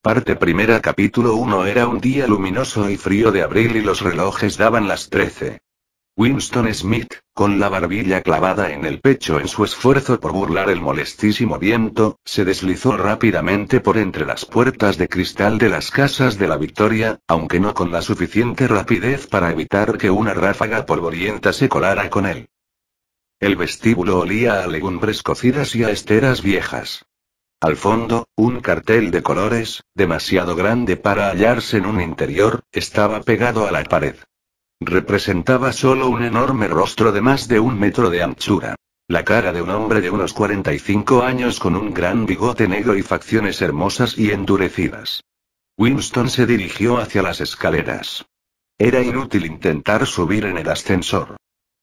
Parte primera capítulo 1. Era un día luminoso y frío de abril y los relojes daban las 13. Winston Smith, con la barbilla clavada en el pecho en su esfuerzo por burlar el molestísimo viento, se deslizó rápidamente por entre las puertas de cristal de las casas de la Victoria, aunque no con la suficiente rapidez para evitar que una ráfaga polvorienta se colara con él. El vestíbulo olía a legumbres cocidas y a esteras viejas. Al fondo, un cartel de colores, demasiado grande para hallarse en un interior, estaba pegado a la pared. Representaba solo un enorme rostro de más de 1 metro de anchura. La cara de un hombre de unos 45 años con un gran bigote negro y facciones hermosas y endurecidas. Winston se dirigió hacia las escaleras. Era inútil intentar subir en el ascensor.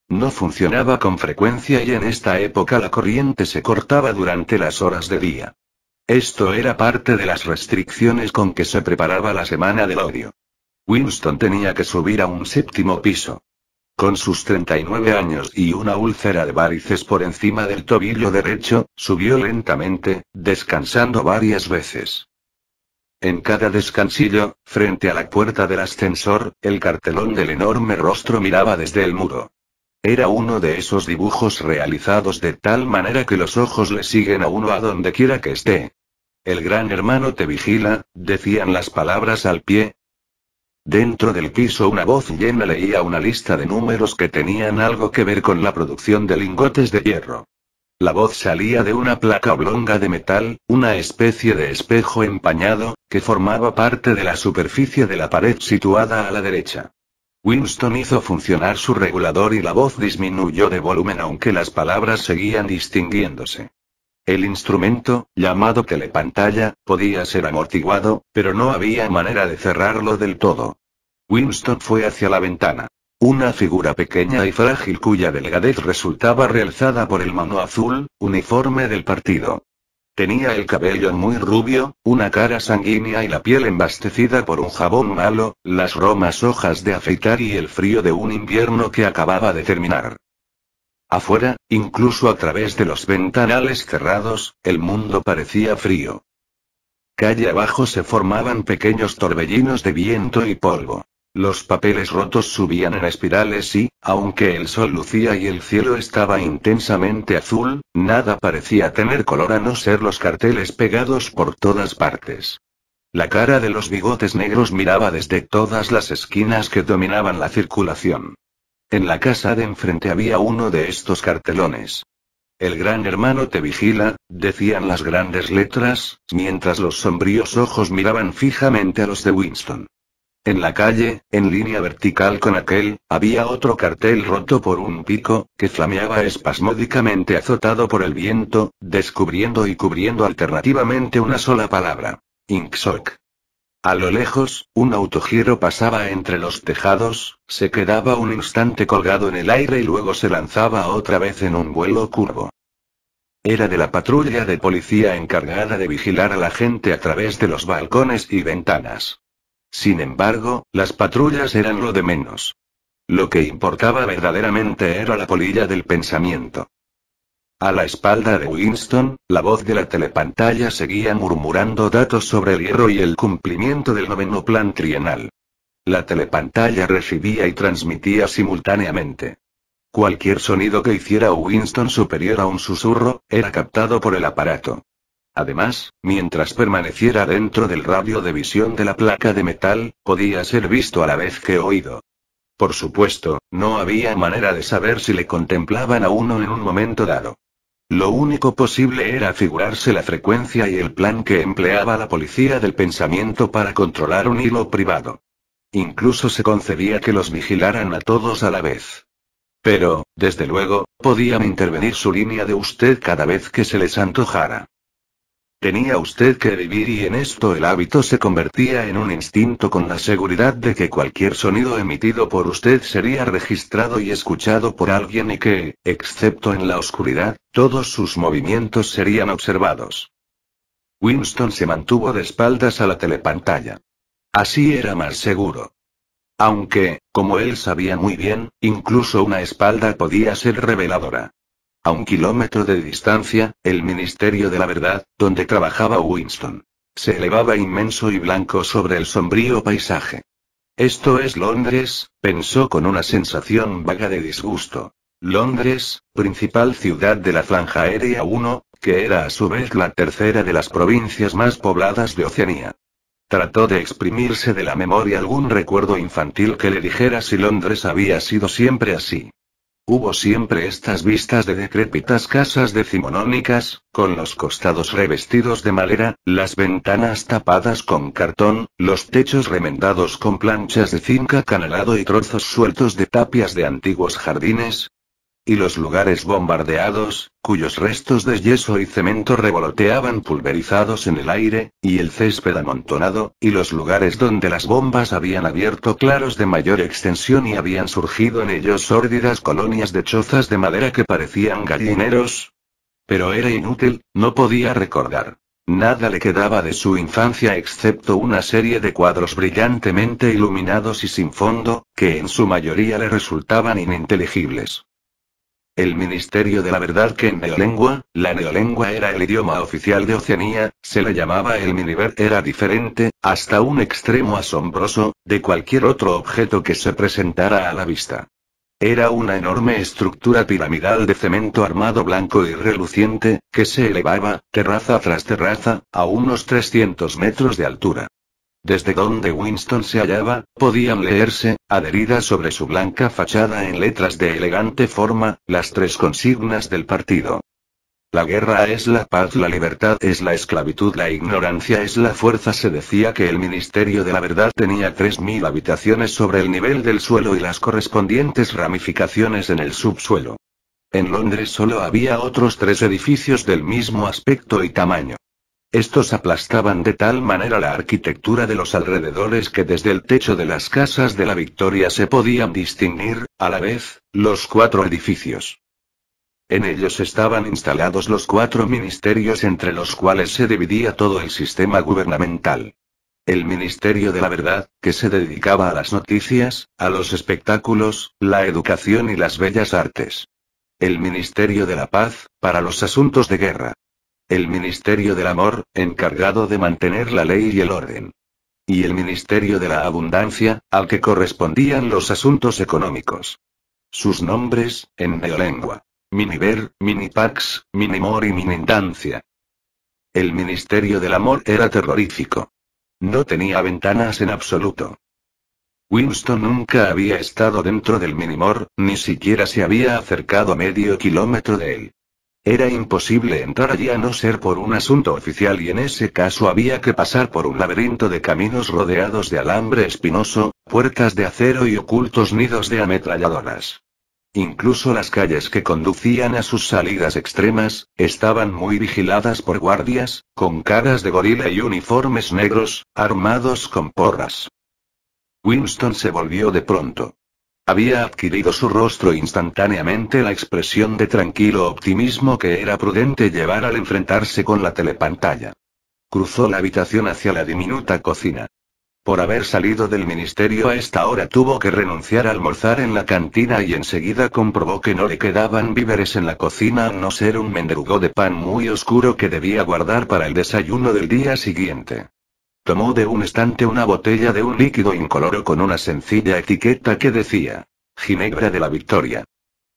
No funcionaba con frecuencia y en esta época la corriente se cortaba durante las horas de día. Esto era parte de las restricciones con que se preparaba la Semana del Odio. Winston tenía que subir a un 7º piso. Con sus 39 años y una úlcera de varices por encima del tobillo derecho, subió lentamente, descansando varias veces. En cada descansillo, frente a la puerta del ascensor, el cartelón del enorme rostro miraba desde el muro. Era uno de esos dibujos realizados de tal manera que los ojos le siguen a uno a donde quiera que esté. El gran hermano te vigila, decían las palabras al pie. Dentro del piso una voz llena leía una lista de números que tenían algo que ver con la producción de lingotes de hierro. La voz salía de una placa oblonga de metal, una especie de espejo empañado, que formaba parte de la superficie de la pared situada a la derecha. Winston hizo funcionar su regulador y la voz disminuyó de volumen aunque las palabras seguían distinguiéndose. El instrumento, llamado telepantalla, podía ser amortiguado, pero no había manera de cerrarlo del todo. Winston fue hacia la ventana. Una figura pequeña y frágil cuya delgadez resultaba realzada por el mano azul, uniforme del partido. Tenía el cabello muy rubio, una cara sanguínea y la piel embastecida por un jabón malo, las romas hojas de afeitar y el frío de un invierno que acababa de terminar. Afuera, incluso a través de los ventanales cerrados, el mundo parecía frío. Calle abajo se formaban pequeños torbellinos de viento y polvo. Los papeles rotos subían en espirales y, aunque el sol lucía y el cielo estaba intensamente azul, nada parecía tener color a no ser los carteles pegados por todas partes. La cara de los bigotes negros miraba desde todas las esquinas que dominaban la circulación. En la casa de enfrente había uno de estos cartelones. El gran hermano te vigila, decían las grandes letras, mientras los sombríos ojos miraban fijamente a los de Winston. En la calle, en línea vertical con aquel, había otro cartel roto por un pico, que flameaba espasmódicamente azotado por el viento, descubriendo y cubriendo alternativamente una sola palabra: Inksock. A lo lejos, un autogiro pasaba entre los tejados, se quedaba un instante colgado en el aire y luego se lanzaba otra vez en un vuelo curvo. Era de la patrulla de policía encargada de vigilar a la gente a través de los balcones y ventanas. Sin embargo, las patrullas eran lo de menos. Lo que importaba verdaderamente era la polilla del pensamiento. A la espalda de Winston, la voz de la telepantalla seguía murmurando datos sobre el hierro y el cumplimiento del 9º plan trienal. La telepantalla recibía y transmitía simultáneamente. Cualquier sonido que hiciera Winston superior a un susurro, era captado por el aparato. Además, mientras permaneciera dentro del radio de visión de la placa de metal, podía ser visto a la vez que oído. Por supuesto, no había manera de saber si le contemplaban a uno en un momento dado. Lo único posible era figurarse la frecuencia y el plan que empleaba la policía del pensamiento para controlar un hilo privado. Incluso se concedía que los vigilaran a todos a la vez. Pero, desde luego, podían intervenir su línea de usted cada vez que se les antojara. Tenía usted que vivir y en esto el hábito se convertía en un instinto con la seguridad de que cualquier sonido emitido por usted sería registrado y escuchado por alguien y que, excepto en la oscuridad, todos sus movimientos serían observados. Winston se mantuvo de espaldas a la telepantalla. Así era más seguro. Aunque, como él sabía muy bien, incluso una espalda podía ser reveladora. A 1 kilómetro de distancia, el Ministerio de la Verdad, donde trabajaba Winston. Se elevaba inmenso y blanco sobre el sombrío paisaje. Esto es Londres, pensó con una sensación vaga de disgusto. Londres, principal ciudad de la Franja Aérea 1, que era a su vez la tercera de las provincias más pobladas de Oceanía. Trató de exprimirse de la memoria algún recuerdo infantil que le dijera si Londres había sido siempre así. Hubo siempre estas vistas de decrépitas casas decimonónicas, con los costados revestidos de madera, las ventanas tapadas con cartón, los techos remendados con planchas de zinc acanalado y trozos sueltos de tapias de antiguos jardines. Y los lugares bombardeados, cuyos restos de yeso y cemento revoloteaban pulverizados en el aire, y el césped amontonado, y los lugares donde las bombas habían abierto claros de mayor extensión y habían surgido en ellos sórdidas colonias de chozas de madera que parecían gallineros. Pero era inútil, no podía recordar. Nada le quedaba de su infancia excepto una serie de cuadros brillantemente iluminados y sin fondo, que en su mayoría le resultaban ininteligibles. El Ministerio de la Verdad, que en neolengua, la neolengua era el idioma oficial de Oceanía, se le llamaba el Miniver, era diferente, hasta un extremo asombroso, de cualquier otro objeto que se presentara a la vista. Era una enorme estructura piramidal de cemento armado blanco y reluciente, que se elevaba, terraza tras terraza, a unos 300 metros de altura. Desde donde Winston se hallaba, podían leerse, adheridas sobre su blanca fachada en letras de elegante forma, las 3 consignas del partido. La guerra es la paz, la libertad es la esclavitud, la ignorancia es la fuerza. Se decía que el Ministerio de la Verdad tenía 3000 habitaciones sobre el nivel del suelo y las correspondientes ramificaciones en el subsuelo. En Londres solo había otros 3 edificios del mismo aspecto y tamaño. Estos aplastaban de tal manera la arquitectura de los alrededores que desde el techo de las casas de la Victoria se podían distinguir, a la vez, los 4 edificios. En ellos estaban instalados los 4 ministerios entre los cuales se dividía todo el sistema gubernamental. El Ministerio de la Verdad, que se dedicaba a las noticias, a los espectáculos, la educación y las bellas artes. El Ministerio de la Paz, para los asuntos de guerra. El Ministerio del Amor, encargado de mantener la ley y el orden. Y el Ministerio de la Abundancia, al que correspondían los asuntos económicos. Sus nombres, en neolengua: Miniver, Minipax, Minimor y Minindancia. El Ministerio del Amor era terrorífico. No tenía ventanas en absoluto. Winston nunca había estado dentro del Minimor, ni siquiera se había acercado a medio kilómetro de él. Era imposible entrar allí a no ser por un asunto oficial, y en ese caso había que pasar por un laberinto de caminos rodeados de alambre espinoso, puertas de acero y ocultos nidos de ametralladoras. Incluso las calles que conducían a sus salidas extremas, estaban muy vigiladas por guardias, con caras de gorila y uniformes negros, armados con porras. Winston se volvió de pronto. Había adquirido su rostro instantáneamente la expresión de tranquilo optimismo que era prudente llevar al enfrentarse con la telepantalla. Cruzó la habitación hacia la diminuta cocina. Por haber salido del ministerio a esta hora tuvo que renunciar a almorzar en la cantina y enseguida comprobó que no le quedaban víveres en la cocina a no ser un mendrugo de pan muy oscuro que debía guardar para el desayuno del día siguiente. Tomó de un estante una botella de un líquido incoloro con una sencilla etiqueta que decía: Ginebra de la Victoria.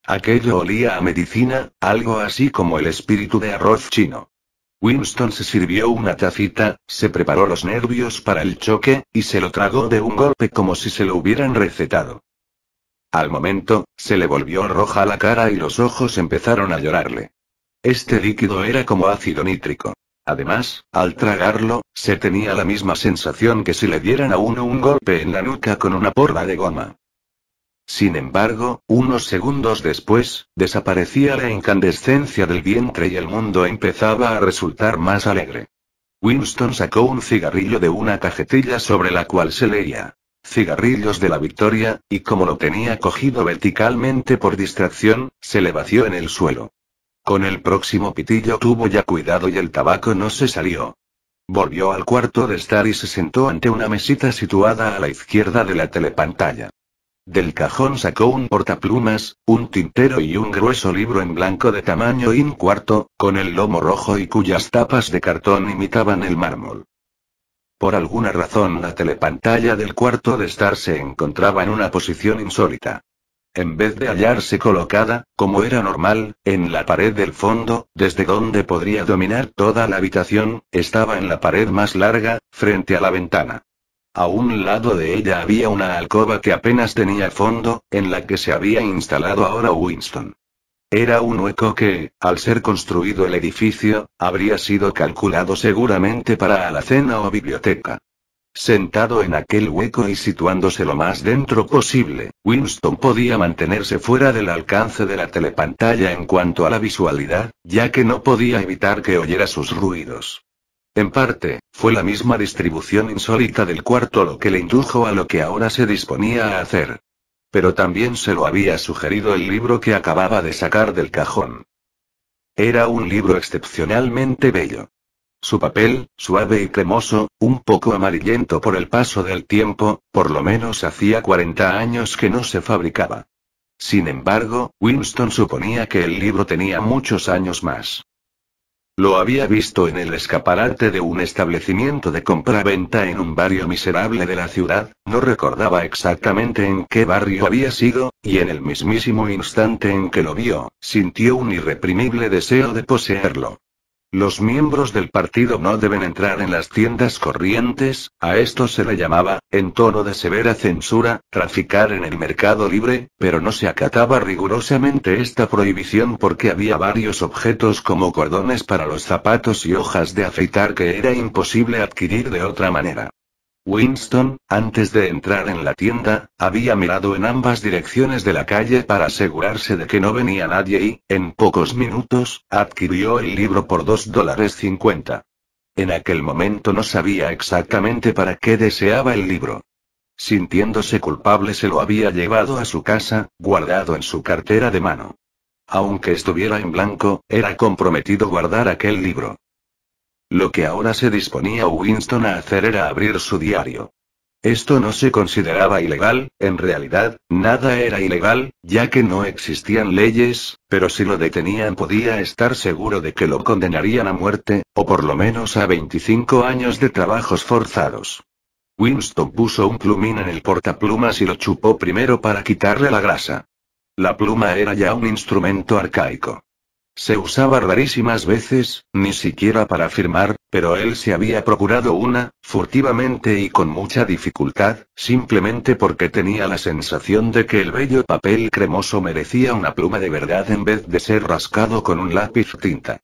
Aquello olía a medicina, algo así como el espíritu de arroz chino. Winston se sirvió una tacita, se preparó los nervios para el choque, y se lo tragó de un golpe como si se lo hubieran recetado. Al momento, se le volvió roja la cara y los ojos empezaron a llorarle. Este líquido era como ácido nítrico. Además, al tragarlo, se tenía la misma sensación que si le dieran a uno un golpe en la nuca con una porra de goma. Sin embargo, unos segundos después, desaparecía la incandescencia del vientre y el mundo empezaba a resultar más alegre. Winston sacó un cigarrillo de una cajetilla sobre la cual se leía: Cigarrillos de la Victoria, y como lo tenía cogido verticalmente por distracción, se le vació en el suelo. Con el próximo pitillo tuvo ya cuidado y el tabaco no se salió. Volvió al cuarto de estar y se sentó ante una mesita situada a la izquierda de la telepantalla. Del cajón sacó un portaplumas, un tintero y un grueso libro en blanco de tamaño I/4, con el lomo rojo y cuyas tapas de cartón imitaban el mármol. Por alguna razón la telepantalla del cuarto de estar se encontraba en una posición insólita. En vez de hallarse colocada, como era normal, en la pared del fondo, desde donde podría dominar toda la habitación, estaba en la pared más larga, frente a la ventana. A un lado de ella había una alcoba que apenas tenía fondo, en la que se había instalado ahora Winston. Era un hueco que, al ser construido el edificio, habría sido calculado seguramente para alacena o biblioteca. Sentado en aquel hueco y situándose lo más dentro posible, Winston podía mantenerse fuera del alcance de la telepantalla en cuanto a la visualidad, ya que no podía evitar que oyera sus ruidos. En parte, fue la misma distribución insólita del cuarto lo que le indujo a lo que ahora se disponía a hacer. Pero también se lo había sugerido el libro que acababa de sacar del cajón. Era un libro excepcionalmente bello. Su papel, suave y cremoso, un poco amarillento por el paso del tiempo, por lo menos hacía 40 años que no se fabricaba. Sin embargo, Winston suponía que el libro tenía muchos años más. Lo había visto en el escaparate de un establecimiento de compra-venta en un barrio miserable de la ciudad, no recordaba exactamente en qué barrio había sido, y en el mismísimo instante en que lo vio, sintió un irreprimible deseo de poseerlo. Los miembros del partido no deben entrar en las tiendas corrientes, a esto se le llamaba, en tono de severa censura, traficar en el mercado libre, pero no se acataba rigurosamente esta prohibición porque había varios objetos como cordones para los zapatos y hojas de afeitar que era imposible adquirir de otra manera. Winston, antes de entrar en la tienda, había mirado en ambas direcciones de la calle para asegurarse de que no venía nadie y, en pocos minutos, adquirió el libro por $2.50. En aquel momento no sabía exactamente para qué deseaba el libro. Sintiéndose culpable se lo había llevado a su casa, guardado en su cartera de mano. Aunque estuviera en blanco, era comprometido guardar aquel libro. Lo que ahora se disponía Winston a hacer era abrir su diario. Esto no se consideraba ilegal, en realidad, nada era ilegal, ya que no existían leyes, pero si lo detenían podía estar seguro de que lo condenarían a muerte, o por lo menos a 25 años de trabajos forzados. Winston puso un plumín en el portaplumas y lo chupó primero para quitarle la grasa. La pluma era ya un instrumento arcaico. Se usaba rarísimas veces, ni siquiera para firmar, pero él se había procurado una, furtivamente y con mucha dificultad, simplemente porque tenía la sensación de que el bello papel cremoso merecía una pluma de verdad en vez de ser rascado con un lápiz tinta.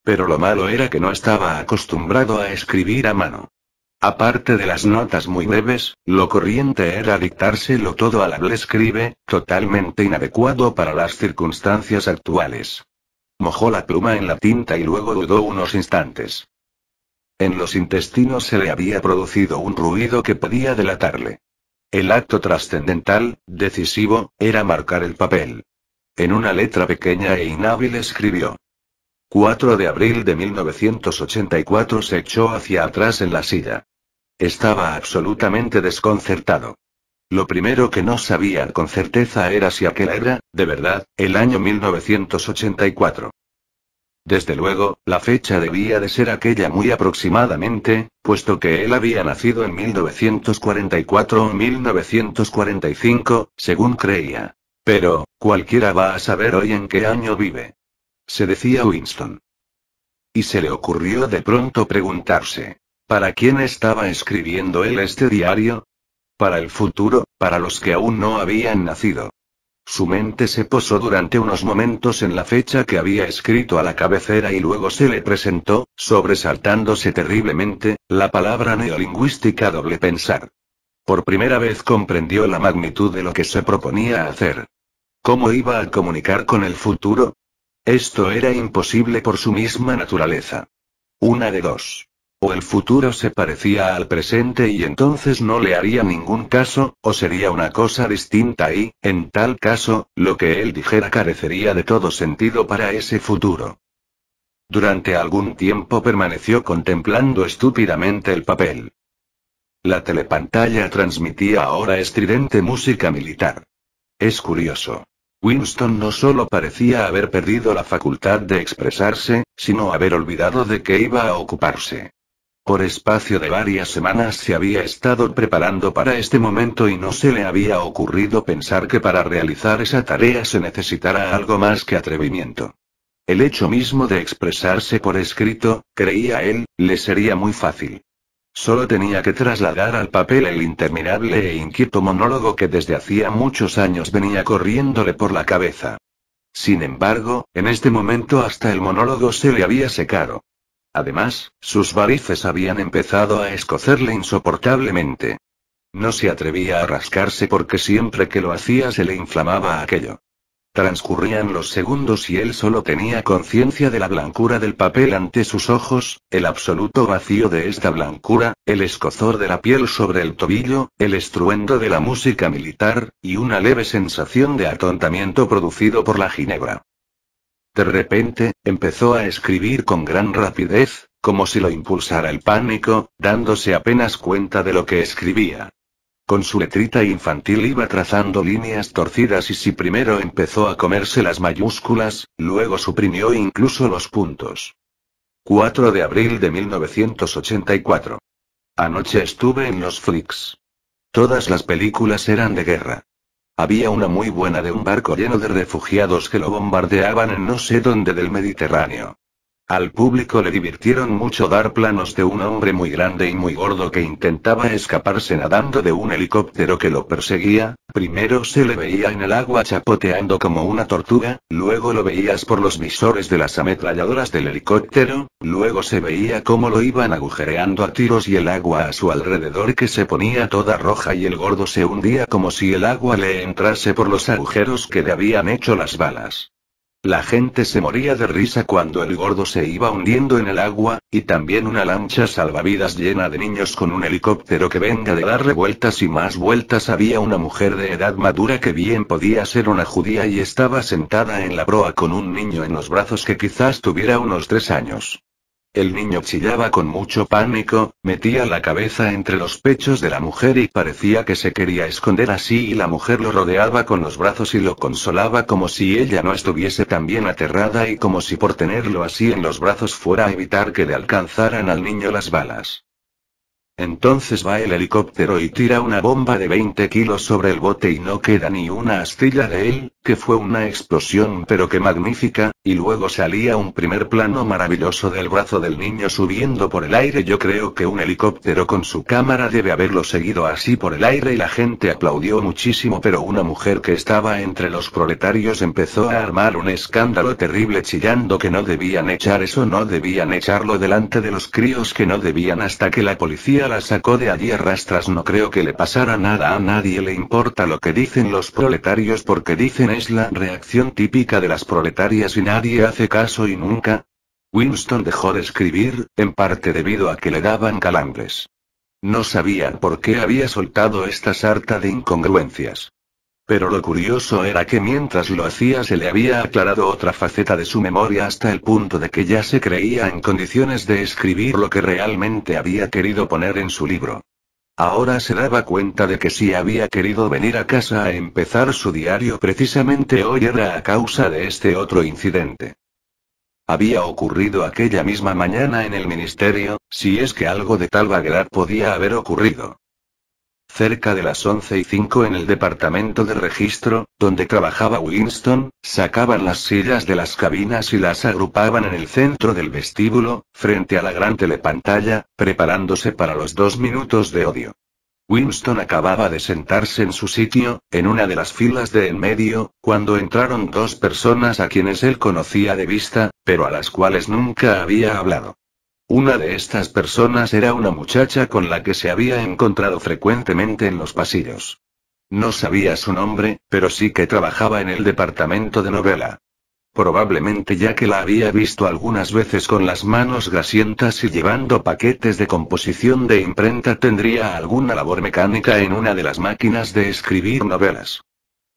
Pero lo malo era que no estaba acostumbrado a escribir a mano. Aparte de las notas muy breves, lo corriente era dictárselo todo al habla escribe, totalmente inadecuado para las circunstancias actuales. Mojó la pluma en la tinta y luego dudó unos instantes. En los intestinos se le había producido un ruido que podía delatarle. El acto trascendental, decisivo, era marcar el papel. En una letra pequeña e inhábil escribió: 4 de abril de 1984. Se echó hacia atrás en la silla. Estaba absolutamente desconcertado. Lo primero que no sabía con certeza era si aquel era, de verdad, el año 1984. Desde luego, la fecha debía de ser aquella muy aproximadamente, puesto que él había nacido en 1944 o 1945, según creía. Pero, cualquiera va a saber hoy en qué año vive. Se decía Winston. Y se le ocurrió de pronto preguntarse: ¿para quién estaba escribiendo él este diario? Para el futuro, para los que aún no habían nacido. Su mente se posó durante unos momentos en la fecha que había escrito a la cabecera y luego se le presentó, sobresaltándose terriblemente, la palabra neolingüística doble pensar. Por primera vez comprendió la magnitud de lo que se proponía hacer. ¿Cómo iba a comunicar con el futuro? Esto era imposible por su misma naturaleza. Una de dos. O el futuro se parecía al presente y entonces no le haría ningún caso, o sería una cosa distinta y, en tal caso, lo que él dijera carecería de todo sentido para ese futuro. Durante algún tiempo permaneció contemplando estúpidamente el papel. La telepantalla transmitía ahora estridente música militar. Es curioso. Winston no solo parecía haber perdido la facultad de expresarse, sino haber olvidado de qué iba a ocuparse. Por espacio de varias semanas se había estado preparando para este momento y no se le había ocurrido pensar que para realizar esa tarea se necesitara algo más que atrevimiento. El hecho mismo de expresarse por escrito, creía él, le sería muy fácil. Solo tenía que trasladar al papel el interminable e inquieto monólogo que desde hacía muchos años venía corriéndole por la cabeza. Sin embargo, en este momento hasta el monólogo se le había secado. Además, sus varices habían empezado a escocerle insoportablemente. No se atrevía a rascarse porque siempre que lo hacía se le inflamaba aquello. Transcurrían los segundos y él solo tenía conciencia de la blancura del papel ante sus ojos, el absoluto vacío de esta blancura, el escozor de la piel sobre el tobillo, el estruendo de la música militar, y una leve sensación de atontamiento producido por la ginebra. De repente, empezó a escribir con gran rapidez, como si lo impulsara el pánico, dándose apenas cuenta de lo que escribía. Con su letrita infantil iba trazando líneas torcidas y si primero empezó a comerse las mayúsculas, luego suprimió incluso los puntos. 4 de abril de 1984. Anoche estuve en los Flicks. Todas las películas eran de guerra. Había una muy buena de un barco lleno de refugiados que lo bombardeaban en no sé dónde del Mediterráneo. Al público le divirtieron mucho dar planos de un hombre muy grande y muy gordo que intentaba escaparse nadando de un helicóptero que lo perseguía. Primero se le veía en el agua chapoteando como una tortuga, luego lo veías por los visores de las ametralladoras del helicóptero, luego se veía cómo lo iban agujereando a tiros y el agua a su alrededor que se ponía toda roja y el gordo se hundía como si el agua le entrase por los agujeros que le habían hecho las balas. La gente se moría de risa cuando el gordo se iba hundiendo en el agua, y también una lancha salvavidas llena de niños con un helicóptero que venga de darle vueltas y más vueltas. Había una mujer de edad madura que bien podía ser una judía y estaba sentada en la proa con un niño en los brazos que quizás tuviera unos 3 años. El niño chillaba con mucho pánico, metía la cabeza entre los pechos de la mujer y parecía que se quería esconder así y la mujer lo rodeaba con los brazos y lo consolaba como si ella no estuviese tan bien aterrada y como si por tenerlo así en los brazos fuera a evitar que le alcanzaran al niño las balas. Entonces va el helicóptero y tira una bomba de 20 kilos sobre el bote y no queda ni una astilla de él, que fue una explosión pero qué magnífica, y luego salía un primer plano maravilloso del brazo del niño subiendo por el aire. Yo creo que un helicóptero con su cámara debe haberlo seguido así por el aire y la gente aplaudió muchísimo, pero una mujer que estaba entre los proletarios empezó a armar un escándalo terrible chillando que no debían echar eso, no debían echarlo delante de los críos, que no debían, hasta que la policía la sacó de allí a rastras. No creo que le pasara nada, a nadie le importa lo que dicen los proletarios porque dicen es la reacción típica de las proletarias y nadie hace caso y nunca. Winston dejó de escribir, en parte debido a que le daban calambres. No sabían por qué había soltado esta sarta de incongruencias. Pero lo curioso era que mientras lo hacía se le había aclarado otra faceta de su memoria hasta el punto de que ya se creía en condiciones de escribir lo que realmente había querido poner en su libro. Ahora se daba cuenta de que si había querido venir a casa a empezar su diario precisamente hoy era a causa de este otro incidente. Había ocurrido aquella misma mañana en el ministerio, si es que algo de tal vaguedad podía haber ocurrido. Cerca de las 11:05 en el departamento de registro, donde trabajaba Winston, sacaban las sillas de las cabinas y las agrupaban en el centro del vestíbulo, frente a la gran telepantalla, preparándose para los 2 minutos de odio. Winston acababa de sentarse en su sitio, en una de las filas de en medio, cuando entraron 2 personas a quienes él conocía de vista, pero a las cuales nunca había hablado. Una de estas personas era una muchacha con la que se había encontrado frecuentemente en los pasillos. No sabía su nombre, pero sí que trabajaba en el departamento de novela. Probablemente ya que la había visto algunas veces con las manos grasientas y llevando paquetes de composición de imprenta, tendría alguna labor mecánica en una de las máquinas de escribir novelas.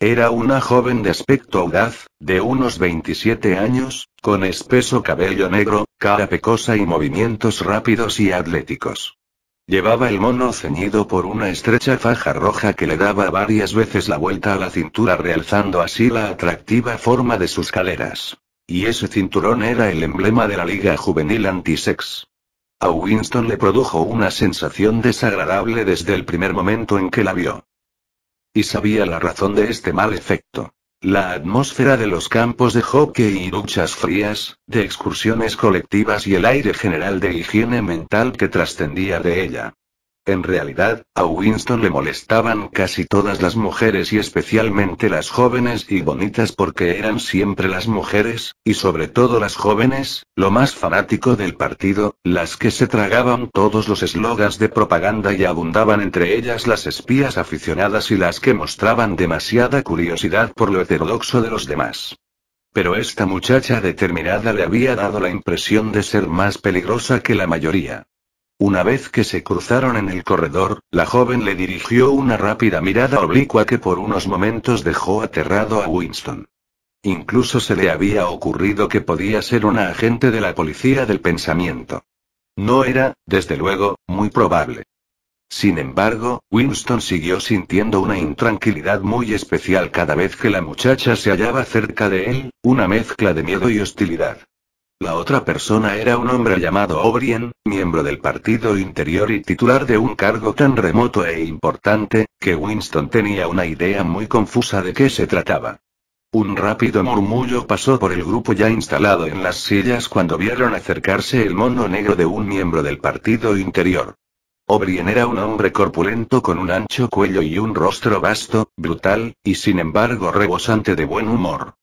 Era una joven de aspecto audaz, de unos 27 años, con espeso cabello negro, cara pecosa y movimientos rápidos y atléticos. Llevaba el mono ceñido por una estrecha faja roja que le daba varias veces la vuelta a la cintura, realzando así la atractiva forma de sus caderas. Y ese cinturón era el emblema de la Liga Juvenil Antisex. A Winston le produjo una sensación desagradable desde el primer momento en que la vio. Y sabía la razón de este mal efecto. La atmósfera de los campos de hockey y duchas frías, de excursiones colectivas y el aire general de higiene mental que trascendía de ella. En realidad, a Winston le molestaban casi todas las mujeres y especialmente las jóvenes y bonitas porque eran siempre las mujeres, y sobre todo las jóvenes, lo más fanático del partido, las que se tragaban todos los eslogans de propaganda y abundaban entre ellas las espías aficionadas y las que mostraban demasiada curiosidad por lo heterodoxo de los demás. Pero esta muchacha determinada le había dado la impresión de ser más peligrosa que la mayoría. Una vez que se cruzaron en el corredor, la joven le dirigió una rápida mirada oblicua que por unos momentos dejó aterrado a Winston. Incluso se le había ocurrido que podía ser una agente de la policía del pensamiento. No era, desde luego, muy probable. Sin embargo, Winston siguió sintiendo una intranquilidad muy especial cada vez que la muchacha se hallaba cerca de él, una mezcla de miedo y hostilidad. La otra persona era un hombre llamado O'Brien, miembro del Partido Interior y titular de un cargo tan remoto e importante, que Winston tenía una idea muy confusa de qué se trataba. Un rápido murmullo pasó por el grupo ya instalado en las sillas cuando vieron acercarse el mono negro de un miembro del Partido Interior. O'Brien era un hombre corpulento con un ancho cuello y un rostro vasto, brutal, y sin embargo rebosante de buen humor.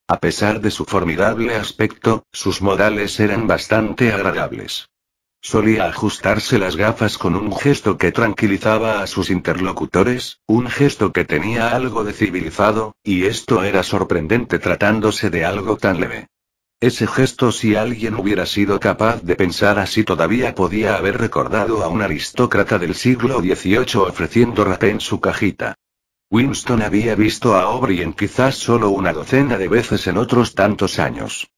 A pesar de su formidable aspecto, sus modales eran bastante agradables. Solía ajustarse las gafas con un gesto que tranquilizaba a sus interlocutores, un gesto que tenía algo de civilizado, y esto era sorprendente tratándose de algo tan leve. Ese gesto, si alguien hubiera sido capaz de pensar así, todavía podía haber recordado a un aristócrata del siglo XVIII ofreciendo rapé en su cajita. Winston había visto a O'Brien quizás solo una docena de veces en otros tantos años.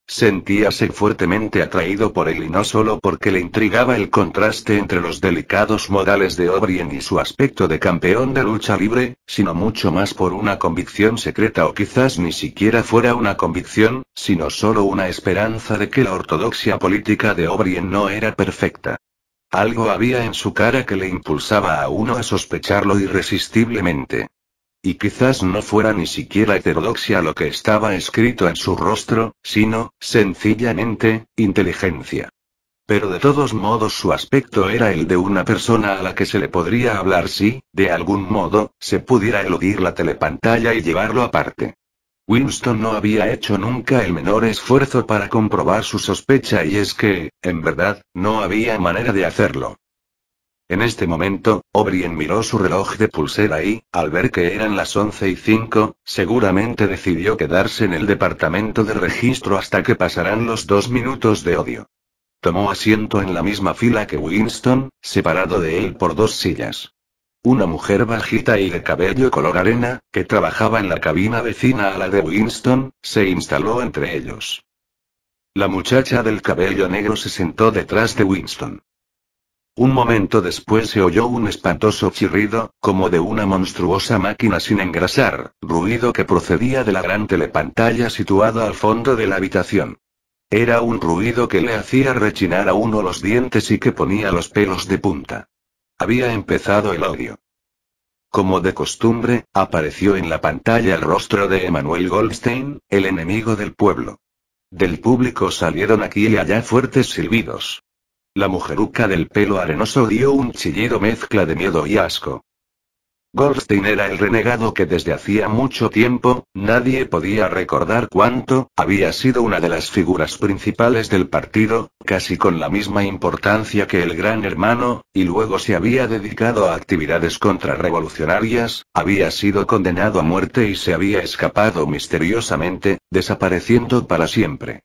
Sentíase fuertemente atraído por él y no solo porque le intrigaba el contraste entre los delicados modales de O'Brien y su aspecto de campeón de lucha libre, sino mucho más por una convicción secreta o quizás ni siquiera fuera una convicción, sino solo una esperanza de que la ortodoxia política de O'Brien no era perfecta. Algo había en su cara que le impulsaba a uno a sospecharlo irresistiblemente. Y quizás no fuera ni siquiera heterodoxia lo que estaba escrito en su rostro, sino, sencillamente, inteligencia. Pero de todos modos su aspecto era el de una persona a la que se le podría hablar si, de algún modo, se pudiera eludir la telepantalla y llevarlo aparte. Winston no había hecho nunca el menor esfuerzo para comprobar su sospecha y es que, en verdad, no había manera de hacerlo. En este momento, O'Brien miró su reloj de pulsera y, al ver que eran las 11:05, seguramente decidió quedarse en el departamento de registro hasta que pasaran los 2 minutos de odio. Tomó asiento en la misma fila que Winston, separado de él por 2 sillas. Una mujer bajita y de cabello color arena, que trabajaba en la cabina vecina a la de Winston, se instaló entre ellos. La muchacha del cabello negro se sentó detrás de Winston. Un momento después se oyó un espantoso chirrido, como de una monstruosa máquina sin engrasar, ruido que procedía de la gran telepantalla situada al fondo de la habitación. Era un ruido que le hacía rechinar a uno los dientes y que ponía los pelos de punta. Había empezado el odio. Como de costumbre, apareció en la pantalla el rostro de Emanuel Goldstein, el enemigo del pueblo. Del público salieron aquí y allá fuertes silbidos. La mujeruca del pelo arenoso dio un chillido mezcla de miedo y asco. Goldstein era el renegado que desde hacía mucho tiempo, nadie podía recordar cuánto, había sido una de las figuras principales del partido, casi con la misma importancia que el Gran Hermano, y luego se había dedicado a actividades contrarrevolucionarias, había sido condenado a muerte y se había escapado misteriosamente, desapareciendo para siempre.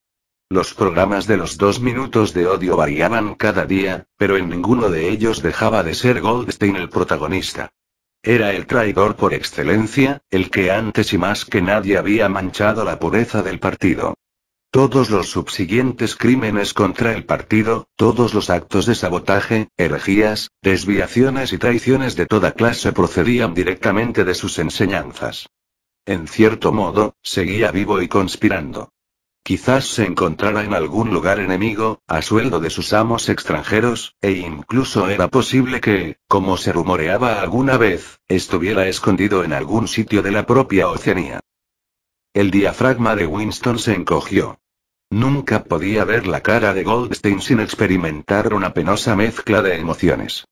Los programas de los 2 minutos de odio variaban cada día, pero en ninguno de ellos dejaba de ser Goldstein el protagonista. Era el traidor por excelencia, el que antes y más que nadie había manchado la pureza del partido. Todos los subsiguientes crímenes contra el partido, todos los actos de sabotaje, herejías, desviaciones y traiciones de toda clase procedían directamente de sus enseñanzas. En cierto modo, seguía vivo y conspirando. Quizás se encontrara en algún lugar enemigo, a sueldo de sus amos extranjeros, e incluso era posible que, como se rumoreaba alguna vez, estuviera escondido en algún sitio de la propia Oceanía. El diafragma de Winston se encogió. Nunca podía ver la cara de Goldstein sin experimentar una penosa mezcla de emociones.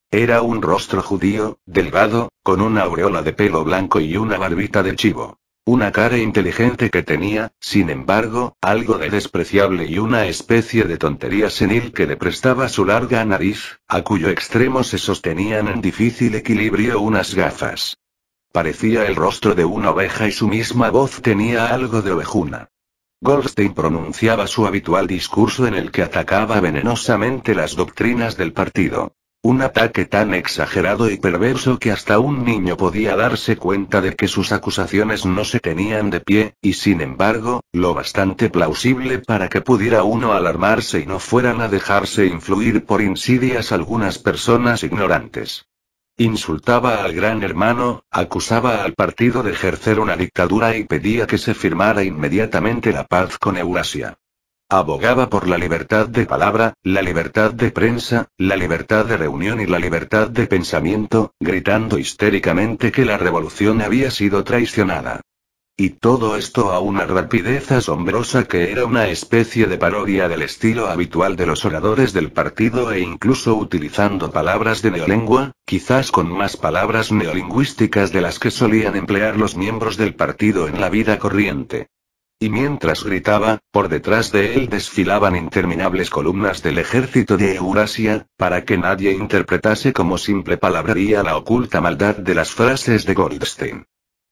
Era un rostro judío, delgado, con una aureola de pelo blanco y una barbita de chivo. Una cara inteligente que tenía, sin embargo, algo de despreciable y una especie de tontería senil que le prestaba su larga nariz, a cuyo extremo se sostenían en difícil equilibrio unas gafas. Parecía el rostro de una oveja y su misma voz tenía algo de ovejuna. Goldstein pronunciaba su habitual discurso en el que atacaba venenosamente las doctrinas del partido. Un ataque tan exagerado y perverso que hasta un niño podía darse cuenta de que sus acusaciones no se tenían de pie, y sin embargo, lo bastante plausible para que pudiera uno alarmarse y no fueran a dejarse influir por insidias algunas personas ignorantes. Insultaba al Gran Hermano, acusaba al partido de ejercer una dictadura y pedía que se firmara inmediatamente la paz con Eurasia. Abogaba por la libertad de palabra, la libertad de prensa, la libertad de reunión y la libertad de pensamiento, gritando histéricamente que la revolución había sido traicionada. Y todo esto a una rapidez asombrosa que era una especie de parodia del estilo habitual de los oradores del partido e incluso utilizando palabras de neolengua, quizás con más palabras neolingüísticas de las que solían emplear los miembros del partido en la vida corriente. Y mientras gritaba, por detrás de él desfilaban interminables columnas del ejército de Eurasia, para que nadie interpretase como simple palabrería la oculta maldad de las frases de Goldstein.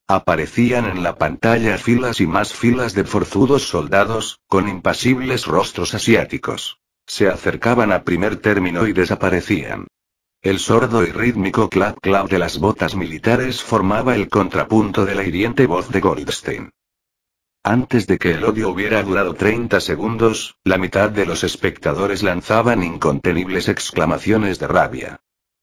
Aparecían en la pantalla filas y más filas de forzudos soldados, con impasibles rostros asiáticos. Se acercaban a primer término y desaparecían. El sordo y rítmico clap-clap de las botas militares formaba el contrapunto de la hiriente voz de Goldstein. Antes de que el odio hubiera durado 30 segundos, la mitad de los espectadores lanzaban incontenibles exclamaciones de rabia.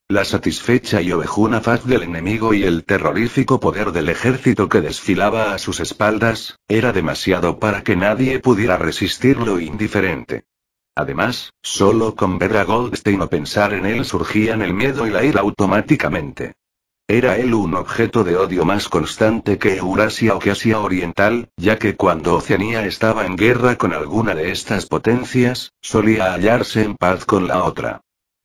La satisfecha y ovejuna faz del enemigo y el terrorífico poder del ejército que desfilaba a sus espaldas, era demasiado para que nadie pudiera resistirlo indiferente. Además, solo con ver a Goldstein o pensar en él surgían el miedo y la ira automáticamente. Era él un objeto de odio más constante que Eurasia o que Asia Oriental, ya que cuando Oceanía estaba en guerra con alguna de estas potencias, solía hallarse en paz con la otra.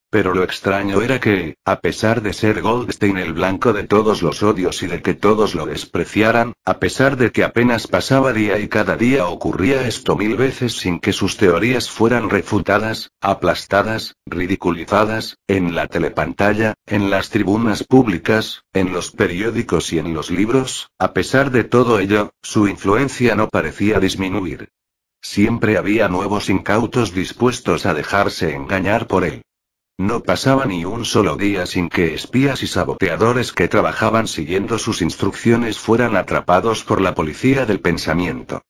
Pero lo extraño era que, a pesar de ser Goldstein el blanco de todos los odios y de que todos lo despreciaran, a pesar de que apenas pasaba día y cada día ocurría esto 1000 veces sin que sus teorías fueran refutadas, aplastadas, ridiculizadas, en la telepantalla, en las tribunas públicas, en los periódicos y en los libros, a pesar de todo ello, su influencia no parecía disminuir. Siempre había nuevos incautos dispuestos a dejarse engañar por él. No pasaba ni un solo día sin que espías y saboteadores que trabajaban siguiendo sus instrucciones fueran atrapados por la policía del pensamiento.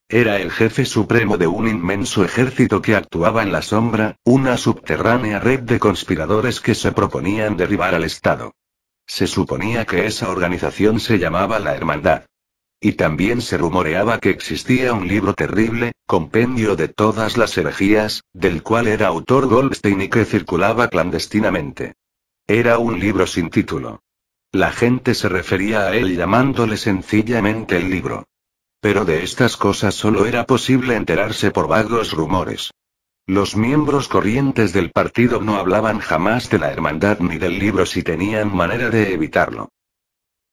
Era el jefe supremo de un inmenso ejército que actuaba en la sombra, una subterránea red de conspiradores que se proponían derribar al Estado. Se suponía que esa organización se llamaba la Hermandad. Y también se rumoreaba que existía un libro terrible, compendio de todas las herejías, del cual era autor Goldstein y que circulaba clandestinamente. Era un libro sin título. La gente se refería a él llamándole sencillamente el libro. Pero de estas cosas solo era posible enterarse por vagos rumores. Los miembros corrientes del partido no hablaban jamás de la hermandad ni del libro si tenían manera de evitarlo.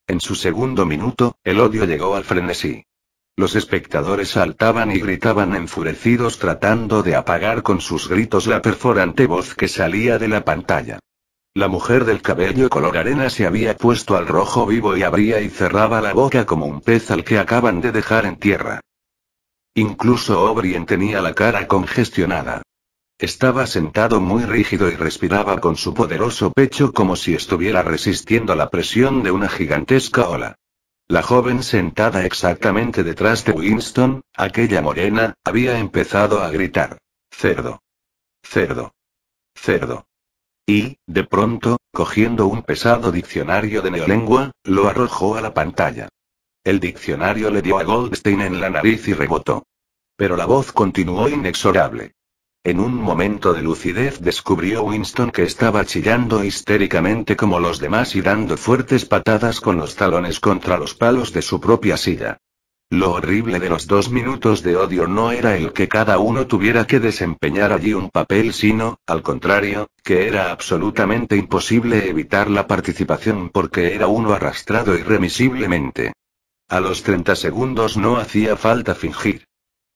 En su segundo minuto, el odio llegó al frenesí. Los espectadores saltaban y gritaban enfurecidos tratando de apagar con sus gritos la perforante voz que salía de la pantalla. La mujer del cabello color arena se había puesto al rojo vivo y abría y cerraba la boca como un pez al que acaban de dejar en tierra. Incluso O'Brien tenía la cara congestionada. Estaba sentado muy rígido y respiraba con su poderoso pecho como si estuviera resistiendo la presión de una gigantesca ola. La joven sentada exactamente detrás de Winston, aquella morena, había empezado a gritar: «¡Cerdo! ¡Cerdo! ¡Cerdo!». Y, de pronto, cogiendo un pesado diccionario de neolengua, lo arrojó a la pantalla. El diccionario le dio a Goldstein en la nariz y rebotó. Pero la voz continuó inexorable. En un momento de lucidez descubrió Winston que estaba chillando histéricamente como los demás y dando fuertes patadas con los talones contra los palos de su propia silla. Lo horrible de los 2 minutos de odio no era el que cada uno tuviera que desempeñar allí un papel, sino, al contrario, que era absolutamente imposible evitar la participación porque era uno arrastrado irremisiblemente. A los 30 segundos no hacía falta fingir.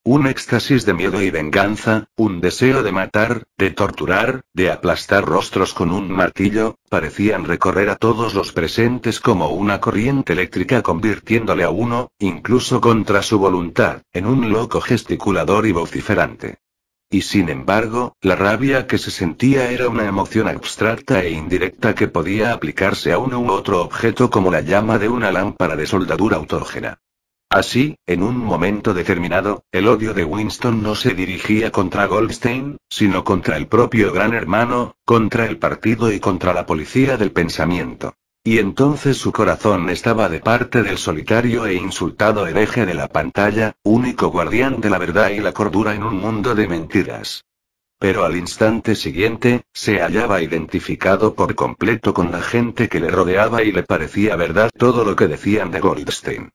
Un éxtasis de miedo y venganza, un deseo de matar, de torturar, de aplastar rostros con un martillo, parecían recorrer a todos los presentes como una corriente eléctrica convirtiéndole a uno, incluso contra su voluntad, en un loco gesticulador y vociferante. Y sin embargo, la rabia que se sentía era una emoción abstracta e indirecta que podía aplicarse a uno u otro objeto como la llama de una lámpara de soldadura autógena. Así, en un momento determinado, el odio de Winston no se dirigía contra Goldstein, sino contra el propio Gran Hermano, contra el partido y contra la policía del pensamiento. Y entonces su corazón estaba de parte del solitario e insultado hereje de la pantalla, único guardián de la verdad y la cordura en un mundo de mentiras. Pero al instante siguiente, se hallaba identificado por completo con la gente que le rodeaba y le parecía verdad todo lo que decían de Goldstein.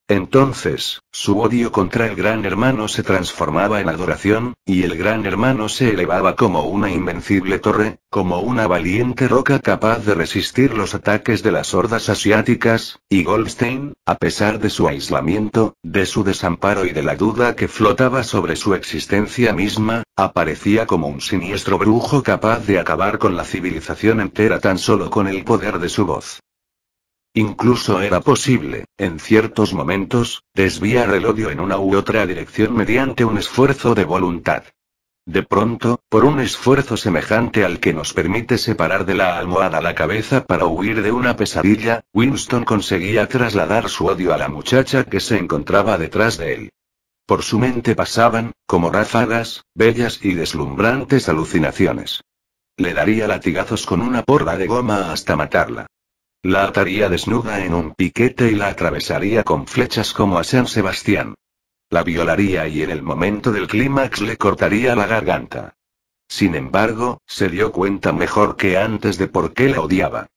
Entonces, su odio contra el Gran Hermano se transformaba en adoración, y el Gran Hermano se elevaba como una invencible torre, como una valiente roca capaz de resistir los ataques de las hordas asiáticas, y Goldstein, a pesar de su aislamiento, de su desamparo y de la duda que flotaba sobre su existencia misma, aparecía como un siniestro brujo capaz de acabar con la civilización entera tan solo con el poder de su voz. Incluso era posible, en ciertos momentos, desviar el odio en una u otra dirección mediante un esfuerzo de voluntad. De pronto, por un esfuerzo semejante al que nos permite separar de la almohada la cabeza para huir de una pesadilla, Winston conseguía trasladar su odio a la muchacha que se encontraba detrás de él. Por su mente pasaban, como ráfagas, bellas y deslumbrantes alucinaciones. Le daría latigazos con una porra de goma hasta matarla. La ataría desnuda en un piquete y la atravesaría con flechas como a San Sebastián. La violaría y en el momento del clímax le cortaría la garganta. Sin embargo, se dio cuenta mejor que antes de por qué la odiaba.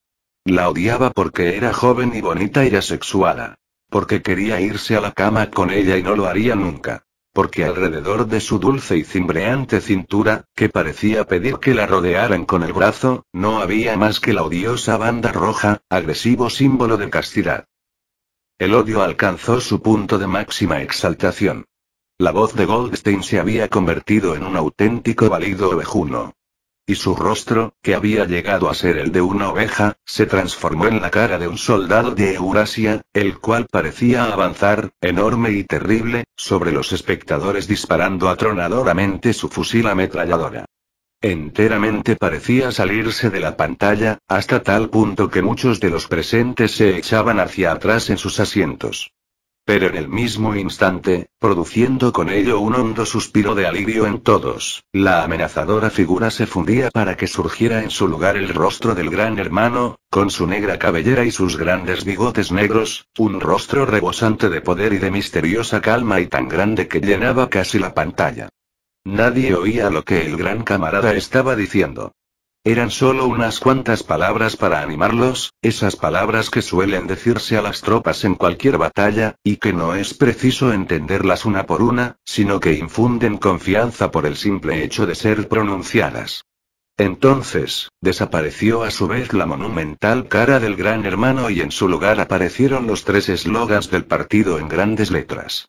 La odiaba porque era joven y bonita y asexuada. Porque quería irse a la cama con ella y no lo haría nunca. Porque alrededor de su dulce y cimbreante cintura, que parecía pedir que la rodearan con el brazo, no había más que la odiosa banda roja, agresivo símbolo de castidad. El odio alcanzó su punto de máxima exaltación. La voz de Goldstein se había convertido en un auténtico balido ovejuno. Y su rostro, que había llegado a ser el de una oveja, se transformó en la cara de un soldado de Eurasia, el cual parecía avanzar, enorme y terrible, sobre los espectadores disparando atronadoramente su fusil ametralladora. Enteramente parecía salirse de la pantalla, hasta tal punto que muchos de los presentes se echaban hacia atrás en sus asientos. Pero en el mismo instante, produciendo con ello un hondo suspiro de alivio en todos, la amenazadora figura se fundía para que surgiera en su lugar el rostro del Gran Hermano, con su negra cabellera y sus grandes bigotes negros, un rostro rebosante de poder y de misteriosa calma y tan grande que llenaba casi la pantalla. Nadie oía lo que el gran camarada estaba diciendo. Eran solo unas cuantas palabras para animarlos, esas palabras que suelen decirse a las tropas en cualquier batalla, y que no es preciso entenderlas una por una, sino que infunden confianza por el simple hecho de ser pronunciadas. Entonces, desapareció a su vez la monumental cara del Gran Hermano y en su lugar aparecieron los 3 eslogans del partido en grandes letras.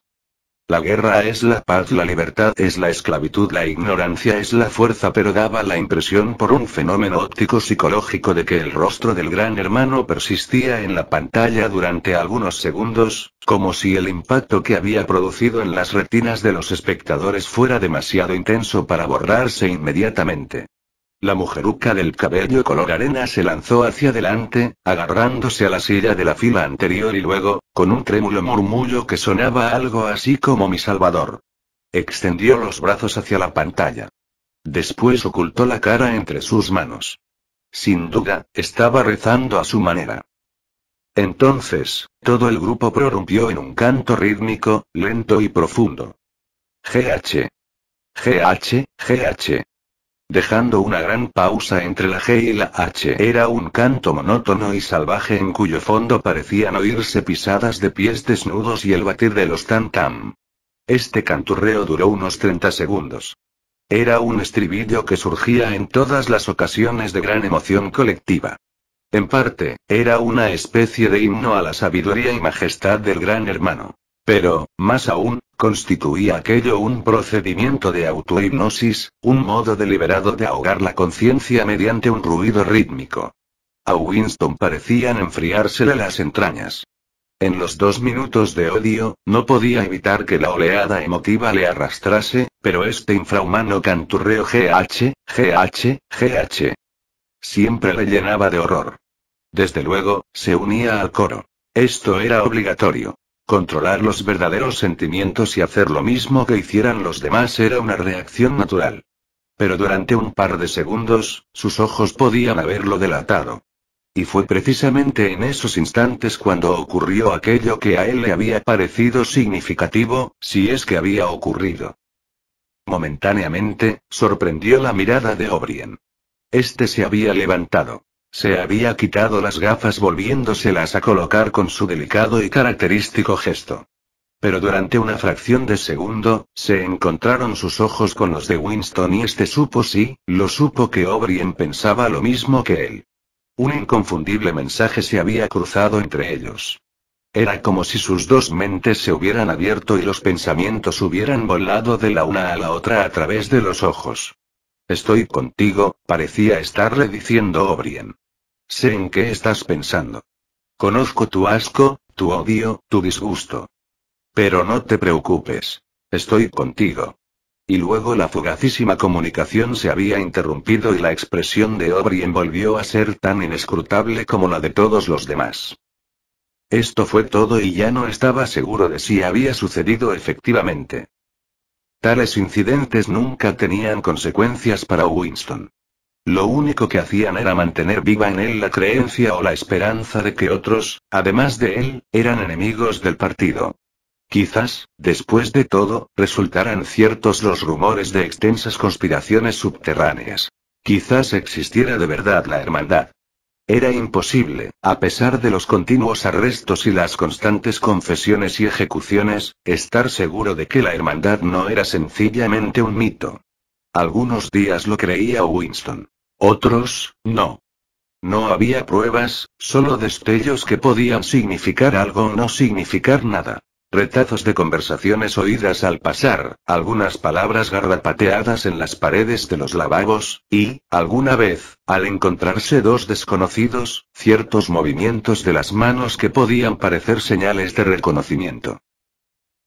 La guerra es la paz, la libertad es la esclavitud, la ignorancia es la fuerza, pero daba la impresión por un fenómeno óptico psicológico de que el rostro del Gran Hermano persistía en la pantalla durante algunos segundos, como si el impacto que había producido en las retinas de los espectadores fuera demasiado intenso para borrarse inmediatamente. La mujeruca del cabello color arena se lanzó hacia adelante, agarrándose a la silla de la fila anterior y luego, con un trémulo murmullo que sonaba algo así como mi Salvador, extendió los brazos hacia la pantalla. Después ocultó la cara entre sus manos. Sin duda, estaba rezando a su manera. Entonces, todo el grupo prorrumpió en un canto rítmico, lento y profundo. GH. GH, GH. Dejando una gran pausa entre la G y la H. Era un canto monótono y salvaje en cuyo fondo parecían oírse pisadas de pies desnudos y el batir de los tam-tam. Este canturreo duró unos 30 segundos. Era un estribillo que surgía en todas las ocasiones de gran emoción colectiva. En parte, era una especie de himno a la sabiduría y majestad del Gran Hermano. Pero, más aún, constituía aquello un procedimiento de autohipnosis, un modo deliberado de ahogar la conciencia mediante un ruido rítmico. A Winston parecían enfriársele las entrañas. En los 2 minutos de odio, no podía evitar que la oleada emotiva le arrastrase, pero este infrahumano canturreo GH, GH, GH. Siempre le llenaba de horror. Desde luego, se unía al coro. Esto era obligatorio. Controlar los verdaderos sentimientos y hacer lo mismo que hicieran los demás era una reacción natural. Pero durante un par de segundos, sus ojos podían haberlo delatado. Y fue precisamente en esos instantes cuando ocurrió aquello que a él le había parecido significativo, si es que había ocurrido. Momentáneamente, sorprendió la mirada de O'Brien. Este se había levantado. Se había quitado las gafas volviéndoselas a colocar con su delicado y característico gesto. Pero durante una fracción de segundo, se encontraron sus ojos con los de Winston y este supo que O'Brien pensaba lo mismo que él. Un inconfundible mensaje se había cruzado entre ellos. Era como si sus dos mentes se hubieran abierto y los pensamientos hubieran volado de la una a la otra a través de los ojos. Estoy contigo, parecía estarle diciendo O'Brien. Sé en qué estás pensando. Conozco tu asco, tu odio, tu disgusto. Pero no te preocupes. Estoy contigo. Y luego la fugacísima comunicación se había interrumpido y la expresión de O'Brien volvió a ser tan inescrutable como la de todos los demás. Esto fue todo y ya no estaba seguro de si había sucedido efectivamente. Tales incidentes nunca tenían consecuencias para Winston. Lo único que hacían era mantener viva en él la creencia o la esperanza de que otros, además de él, eran enemigos del partido. Quizás, después de todo, resultaran ciertos los rumores de extensas conspiraciones subterráneas. Quizás existiera de verdad la hermandad. Era imposible, a pesar de los continuos arrestos y las constantes confesiones y ejecuciones, estar seguro de que la hermandad no era sencillamente un mito. Algunos días lo creía Winston. Otros, no. No había pruebas, solo destellos que podían significar algo o no significar nada. Retazos de conversaciones oídas al pasar, algunas palabras garrapateadas en las paredes de los lavabos, y, alguna vez, al encontrarse dos desconocidos, ciertos movimientos de las manos que podían parecer señales de reconocimiento.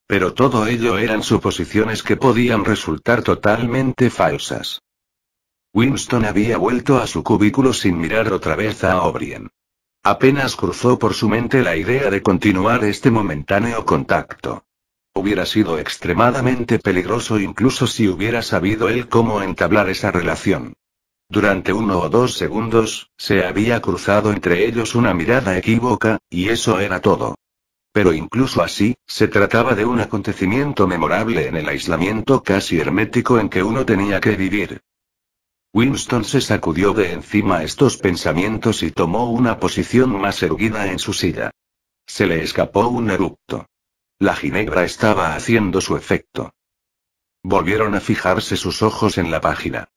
Pero todo ello eran suposiciones que podían resultar totalmente falsas. Winston había vuelto a su cubículo sin mirar otra vez a O'Brien. Apenas cruzó por su mente la idea de continuar este momentáneo contacto. Hubiera sido extremadamente peligroso incluso si hubiera sabido él cómo entablar esa relación. Durante 1 o 2 segundos, se había cruzado entre ellos una mirada equívoca, y eso era todo. Pero incluso así, se trataba de un acontecimiento memorable en el aislamiento casi hermético en que uno tenía que vivir. Winston se sacudió de encima estos pensamientos y tomó una posición más erguida en su silla. Se le escapó un eructo. La ginebra estaba haciendo su efecto. Volvieron a fijarse sus ojos en la página.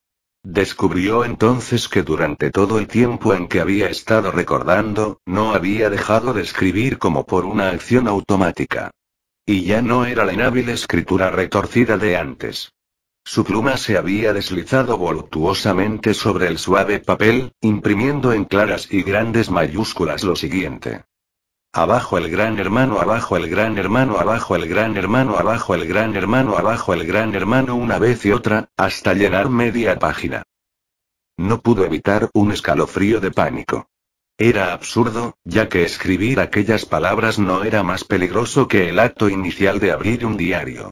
Descubrió entonces que durante todo el tiempo en que había estado recordando, no había dejado de escribir como por una acción automática. Y ya no era la inhábil escritura retorcida de antes. Su pluma se había deslizado voluptuosamente sobre el suave papel, imprimiendo en claras y grandes mayúsculas lo siguiente. Abajo el gran hermano, abajo el gran hermano, abajo el gran hermano, abajo el gran hermano, abajo el gran hermano una vez y otra, hasta llenar media página. No pudo evitar un escalofrío de pánico. Era absurdo, ya que escribir aquellas palabras no era más peligroso que el acto inicial de abrir un diario.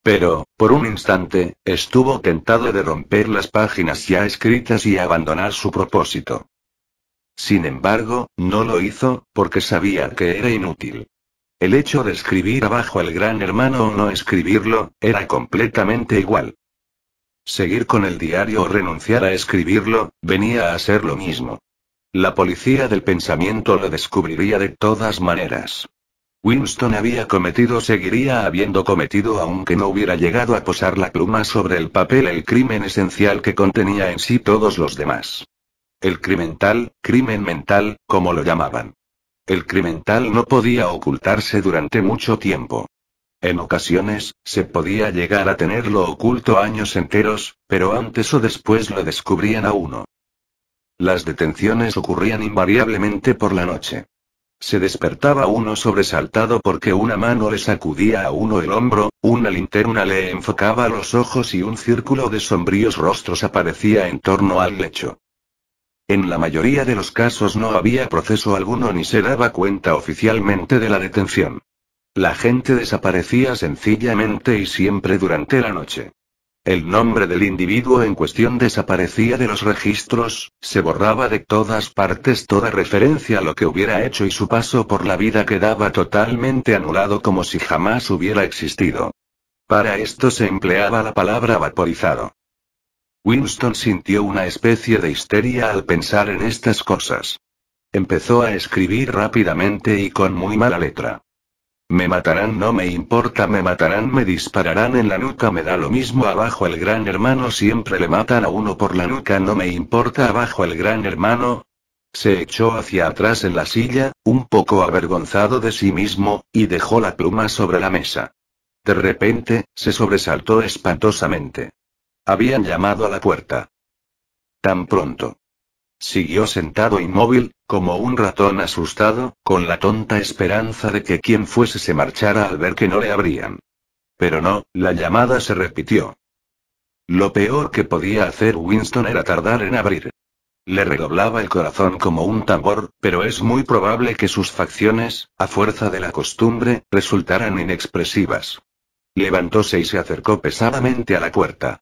Pero, por un instante, estuvo tentado de romper las páginas ya escritas y abandonar su propósito. Sin embargo, no lo hizo, porque sabía que era inútil. El hecho de escribir abajo el Gran Hermano o no escribirlo, era completamente igual. Seguir con el diario o renunciar a escribirlo, venía a ser lo mismo. La policía del pensamiento lo descubriría de todas maneras. Winston había cometido, seguiría habiendo cometido aunque no hubiera llegado a posar la pluma sobre el papel, el crimen esencial que contenía en sí todos los demás. El crimen mental, como lo llamaban. El criminal no podía ocultarse durante mucho tiempo. En ocasiones, se podía llegar a tenerlo oculto años enteros, pero antes o después lo descubrían a uno. Las detenciones ocurrían invariablemente por la noche. Se despertaba uno sobresaltado porque una mano le sacudía a uno el hombro, una linterna le enfocaba los ojos y un círculo de sombríos rostros aparecía en torno al lecho. En la mayoría de los casos no había proceso alguno ni se daba cuenta oficialmente de la detención. La gente desaparecía sencillamente y siempre durante la noche. El nombre del individuo en cuestión desaparecía de los registros, se borraba de todas partes toda referencia a lo que hubiera hecho y su paso por la vida quedaba totalmente anulado como si jamás hubiera existido. Para esto se empleaba la palabra vaporizado. Winston sintió una especie de histeria al pensar en estas cosas. Empezó a escribir rápidamente y con muy mala letra. Me matarán, no me importa, me matarán, me dispararán en la nuca, me da lo mismo, abajo el Gran Hermano, siempre le matan a uno por la nuca, no me importa, abajo el Gran Hermano. Se echó hacia atrás en la silla, un poco avergonzado de sí mismo, y dejó la pluma sobre la mesa. De repente, se sobresaltó espantosamente. Habían llamado a la puerta. Tan pronto. Siguió sentado inmóvil, como un ratón asustado, con la tonta esperanza de que quien fuese se marchara al ver que no le abrían. Pero no, la llamada se repitió. Lo peor que podía hacer Winston era tardar en abrir. Le redoblaba el corazón como un tambor, pero es muy probable que sus facciones, a fuerza de la costumbre, resultaran inexpresivas. Levantóse y se acercó pesadamente a la puerta.